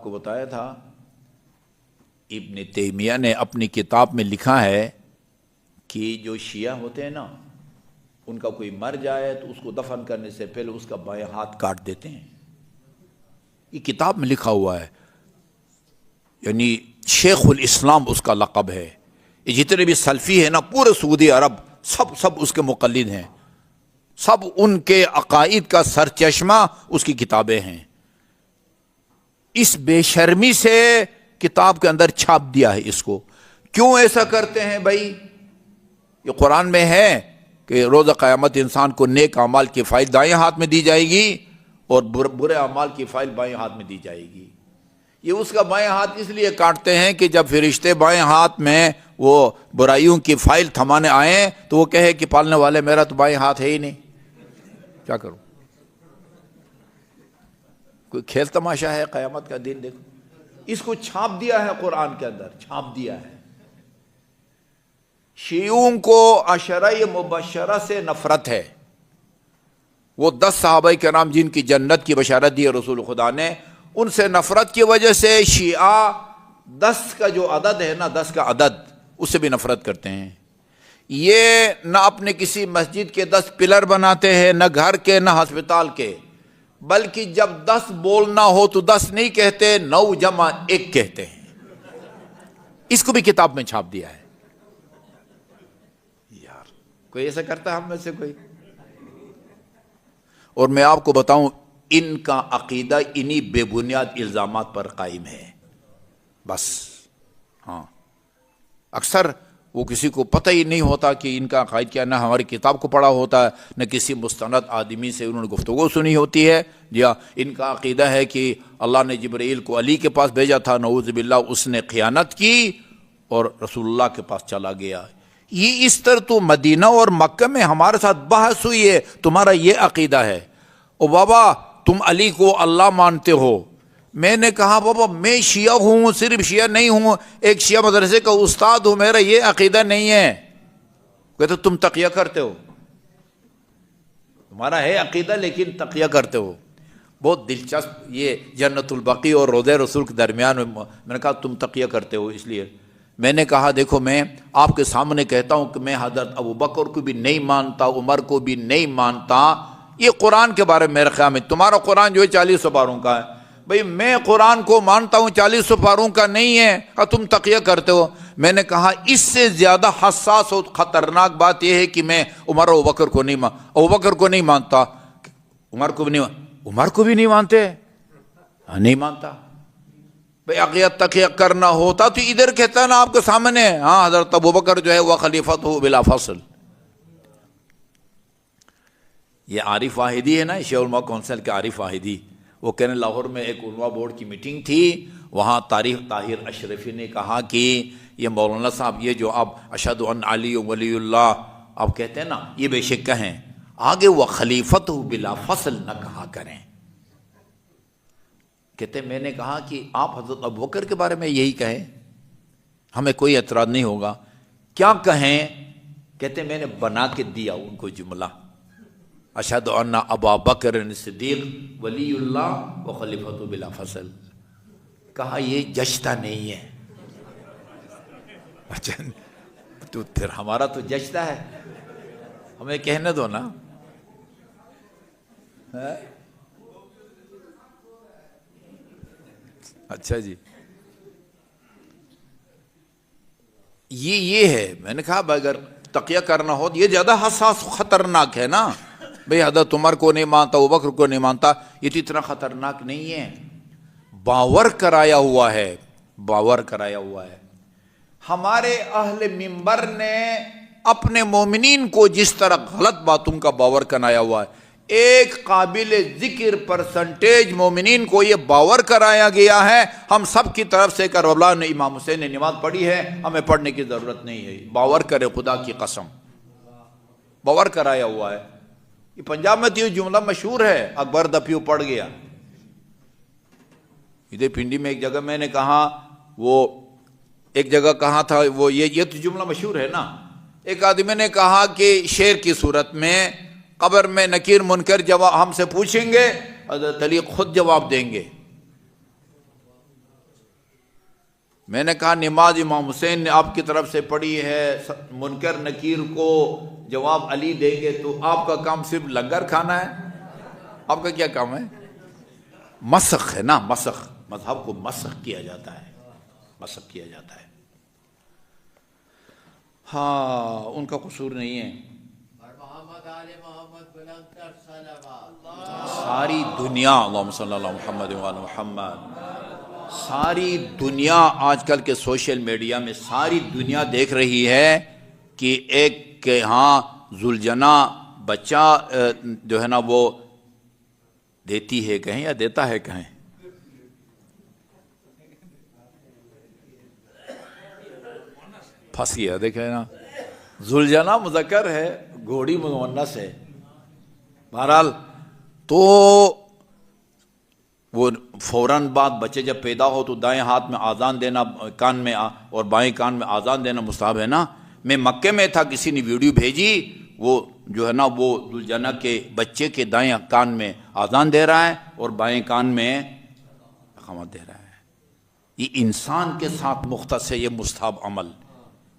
کو بتایا تھا ابن تیمیہ نے اپنی کتاب میں لکھا ہے کہ جو شیعہ ہوتے ہیں نا، ان کا کوئی مر جائے تو اس کو دفن کرنے سے پہلے اس کا بائیں ہاتھ کاٹ دیتے ہیں۔ یہ کتاب میں لکھا ہوا ہے، یعنی شیخ الاسلام اس کا لقب ہے۔ یہ جتنے بھی سلفی ہیں نا پورے سعودی عرب سب اس کے مقلد ہیں، سب ان کے عقائد کا سرچشمہ اس کی کتابیں ہیں۔ اس بے شرمی سے کتاب کے اندر چھاپ دیا ہے اس کو۔ کیوں ایسا کرتے ہیں بھائی؟ یہ قرآن میں ہے کہ روز قیامت انسان کو نیک اعمال کی فائل دائیں ہاتھ میں دی جائے گی اور برے اعمال کی فائل بائیں ہاتھ میں دی جائے گی۔ یہ اس کا بائیں ہاتھ اس لیے کاٹتے ہیں کہ جب فرشتے بائیں ہاتھ میں وہ برائیوں کی فائل تھمانے آئیں تو وہ کہے کہ پالنے والے میرا تو بائیں ہاتھ ہے ہی نہیں، کیا کروں؟ کوئی کھیل تماشا ہے قیامت کا دن؟ دیکھو اس کو چھاپ دیا ہے قرآن کے اندر، چھاپ دیا ہے۔ شیعوں کو عشرہ مبشرہ سے نفرت ہے۔ وہ 10 صحابہ کرام جن کی جنت کی بشارت دی ہے رسول خدا نے، ان سے نفرت کی وجہ سے شیعہ 10 کا جو عدد ہے نا، 10 کا عدد، اس سے بھی نفرت کرتے ہیں۔ یہ نہ اپنے کسی مسجد کے 10 پلر بناتے ہیں، نہ گھر کے، نہ ہسپتال کے، بلکہ جب 10 بولنا ہو تو 10 نہیں کہتے، 9 جمع 1 کہتے ہیں۔ اس کو بھی کتاب میں چھاپ دیا ہے۔ یار کوئی ایسا کرتا ہے ہم میں سے کوئی؟ اور میں آپ کو بتاؤں، ان کا عقیدہ انہی بے بنیاد الزامات پر قائم ہے بس۔ ہاں، اکثر وہ کسی کو پتہ ہی نہیں ہوتا کہ ان کا عقائد کیا، نہ ہماری کتاب کو پڑھا ہوتا ہے، نہ کسی مستند آدمی سے انہوں نے گفتگو سنی ہوتی ہے۔ جی ہاں، ان کا عقیدہ ہے کہ اللہ نے جبرائیل کو علی کے پاس بھیجا تھا، نعوذ باللہ اس نے خیانت کی اور رسول اللہ کے پاس چلا گیا۔ یہ اس طرح تو مدینہ اور مکہ میں ہمارے ساتھ بحث ہوئی ہے، تمہارا یہ عقیدہ ہے۔ او بابا تم علی کو اللہ مانتے ہو؟ میں نے کہا بابا میں شیعہ ہوں، صرف شیعہ نہیں ہوں، ایک شیعہ مدرسے کا استاد ہوں، میرا یہ عقیدہ نہیں ہے۔ کہتے تم تقیہ کرتے ہو، تمہارا ہے عقیدہ لیکن تقیہ کرتے ہو۔ بہت دلچسپ، یہ جنت البقیع اور روضہ رسول کے درمیان میں نے کہا تم تقیہ کرتے ہو، اس لیے میں نے کہا دیکھو میں آپ کے سامنے کہتا ہوں کہ میں حضرت ابوبکر کو بھی نہیں مانتا، عمر کو بھی نہیں مانتا۔ یہ قرآن کے بارے میں میرے خیال میں تمہارا قرآن جو ہے 40 سپاروں کا ہے، بھئی میں قرآن کو مانتا ہوں، 40 سپاروں کا نہیں ہے، تم تقیہ کرتے ہو۔ میں نے کہا اس سے زیادہ حساس اور خطرناک بات یہ ہے کہ میں عمر و ابوبکر کو نہیں مانتا، عمر کو بھی نہیں مانتے، نہیں مانتا۔ بھئی عقیدہ تقیہ کرنا ہوتا تو ادھر کہتا نا آپ کے سامنے، ہاں حضرت ابوبکر جو ہے وہ خلیفۃ ہو بلا فصل۔ یہ عارف واحدی ہے نا، شیعہ علماء کونسل کے عارف واحدی، وہ کہنے لاہور میں ایک علماء بورڈ کی میٹنگ تھی، وہاں طاہر اشرفی نے کہا کہ یہ مولانا صاحب یہ جو آپ اشہد ان علی ولی اللہ آپ کہتے ہیں نا، یہ بے شک کہیں، آگے وہ خلیفت بلا فصل نہ کہا کریں۔ کہتے میں نے کہا کہ آپ حضرت ابوبکر کے بارے میں یہی کہیں، ہمیں کوئی اعتراض نہیں ہوگا، کیا کہیں؟ کہتے میں نے بنا کے دیا ان کو جملہ، اشہد ان ابا بکر صدیق ولی اللہ و خلیفۃ بلا فصل۔ کہا یہ جچتا نہیں ہے۔ اچھا تو پھر ہمارا تو جچتا ہے، ہمیں کہنے دو نا۔ اچھا جی، یہ ہے۔ میں نے کہا اگر تقیہ کرنا ہو یہ زیادہ حساس خطرناک ہے نا، بھئی حضرت عمر کو نہیں مانتا، ابوبکر کو نہیں مانتا، یہ تو اتنا خطرناک نہیں ہے۔ باور کرایا ہوا ہے، باور کرایا ہوا ہے۔ ہمارے اہل منبر نے اپنے مومنین کو جس طرح غلط باتوں کا باور کرایا ہوا ہے، ایک قابل ذکر پرسنٹیج مومنین کو یہ باور کرایا گیا ہے۔ ہم سب کی طرف سے کربلا نے امام حسین نے نماز پڑھی ہے، ہمیں پڑھنے کی ضرورت نہیں ہے، باور کرے خدا کی قسم، باور کرایا ہوا ہے۔ یہ پنجاب میں تو یہ جملہ مشہور ہے، اکبر دپیو پڑھ گیا۔ ادھر پنڈی میں ایک جگہ میں نے کہا، وہ ایک جگہ کہا تھا، وہ یہ تو جملہ مشہور ہے نا، ایک آدمی نے کہا کہ شعر کی صورت میں قبر میں نکیر منکر جواب ہم سے پوچھیں گے، حضرت علی خود جواب دیں گے۔ میں نے کہا نماز امام حسین نے آپ کی طرف سے پڑھی ہے، منکر نکیر کو جواب علی دیں گے، تو آپ کا کام صرف لنگر کھانا ہے؟ آپ کا کیا کام ہے؟ مسخ ہے نا، مسخ، مذہب کو مسخ کیا جاتا ہے، مسخ کیا جاتا ہے۔ ہاں ان کا قصور نہیں ہے۔ ساری دنیا، اللہم صلی اللہ محمد وعلی محمد، ساری دنیا آج کل کے سوشل میڈیا میں ساری دنیا دیکھ رہی ہے کہ ایک کے ہاں ذوالجناح بچہ جو ہے نا وہ دیتی ہے کہیں یا دیتا ہے کہیں، پھنس گیا، دیکھیں نا، ذوالجناح مذکر ہے، گھوڑی مؤنث ہے۔ بہرحال تو وہ فوراً بعد بچے جب پیدا ہو تو دائیں ہاتھ میں آذان دینا کان میں اور بائیں کان میں آذان دینا مستحب ہے نا۔ میں مکے میں تھا، کسی نے ویڈیو بھیجی، وہ جو ہے نا وہ ذوالجناح کے بچے کے دائیں کان میں آذان دے رہا ہے اور بائیں کان میں اقامت دے رہا ہے۔ یہ انسان کے ساتھ مختص ہے یہ مستحب عمل،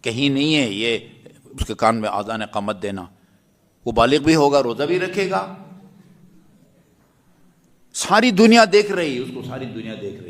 کہیں نہیں ہے یہ اس کے کان میں آذان اقامت دینا۔ وہ بالغ بھی ہوگا، روزہ بھی رکھے گا، ساری دنیا دیکھ رہی ہے اس کو، ساری دنیا دیکھ رہی ہے۔